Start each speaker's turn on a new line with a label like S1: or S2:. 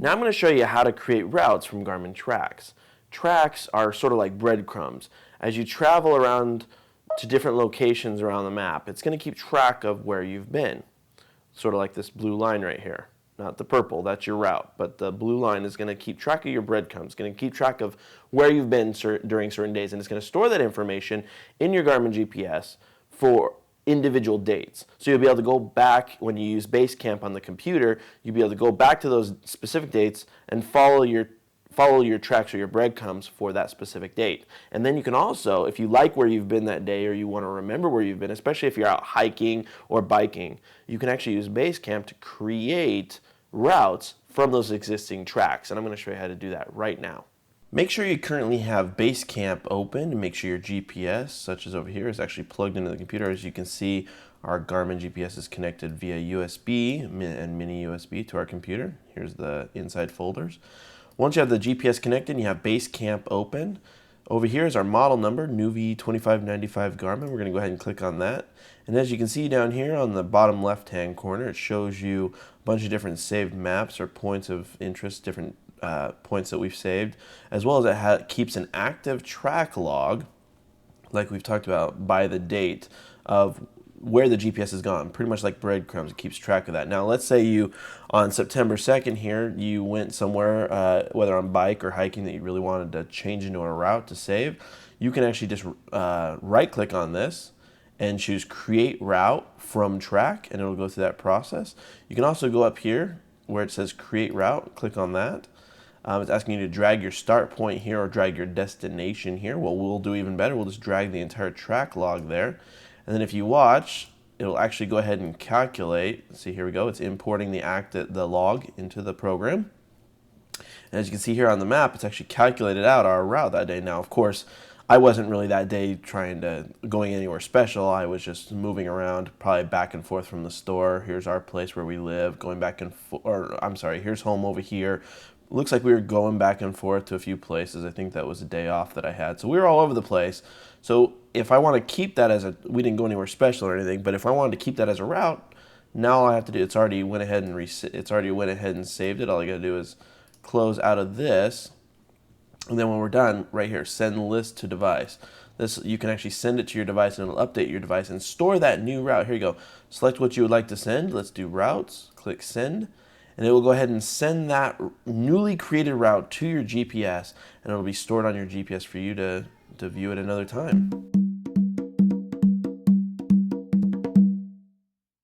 S1: Now I'm going to show you how to create routes from Garmin Tracks. Tracks are sort of like breadcrumbs. As you travel around to different locations around the map, it's going to keep track of where you've been. Sort of like this blue line right here. Not the purple, that's your route, but the blue line is going to keep track of your breadcrumbs. It's going to keep track of where you've been during certain days, and it's going to store that information in your Garmin GPS for individual dates. So you'll be able to go back when you use Basecamp on the computer, you'll be able to go back to those specific dates and follow your tracks or your breadcrumbs for that specific date. And then you can also, if you like where you've been that day or you want to remember where you've been, especially if you're out hiking or biking, you can actually use Basecamp to create routes from those existing tracks. And I'm going to show you how to do that right now. Make sure you currently have Basecamp open and make sure your GPS, such as over here, is actually plugged into the computer. As you can see, our Garmin GPS is connected via USB and mini USB to our computer. Here's the inside folders. Once you have the GPS connected and you have Basecamp open, over here is our model number, Nuvi 2595 Garmin. We're going to go ahead and click on that. And as you can see down here on the bottom left-hand corner, it shows you a bunch of different saved maps or points of interest, different points that we've saved, as well as it keeps an active track log, like we've talked about, by the date of where the GPS has gone, pretty much like breadcrumbs. It keeps track of that. Now, let's say you, on September 2nd here, you went somewhere, whether on bike or hiking, that you really wanted to change into a route to save. You can actually just right-click on this and choose Create Route from Track, and it'll go through that process. You can also go up here where it says Create Route, click on that. It's asking you to drag your start point here or drag your destination here. Well, we'll do even better. We'll just drag the entire track log there. And then if you watch, it'll actually go ahead and calculate. See, here we go. It's importing the log into the program. And as you can see here on the map, it's actually calculated out our route that day. Now, of course, I wasn't really that day going anywhere special. I was just moving around, probably back and forth from the store. Here's our place where we live, going back and forth, or I'm sorry, here's home over here. Looks like we were going back and forth to a few places. I think that was a day off that I had. So we were all over the place. So if I want to keep that we didn't go anywhere special or anything, but if I wanted to keep that as a route, now all I have to do, it's already went ahead and saved it. All I got to do is close out of this. And then when we're done, right here, send list to device. This, you can actually send it to your device and it'll update your device and store that new route. Here you go. Select what you would like to send. Let's do routes. Click send. And it will go ahead and send that newly created route to your GPS, and it'll be stored on your GPS for you to view at another time.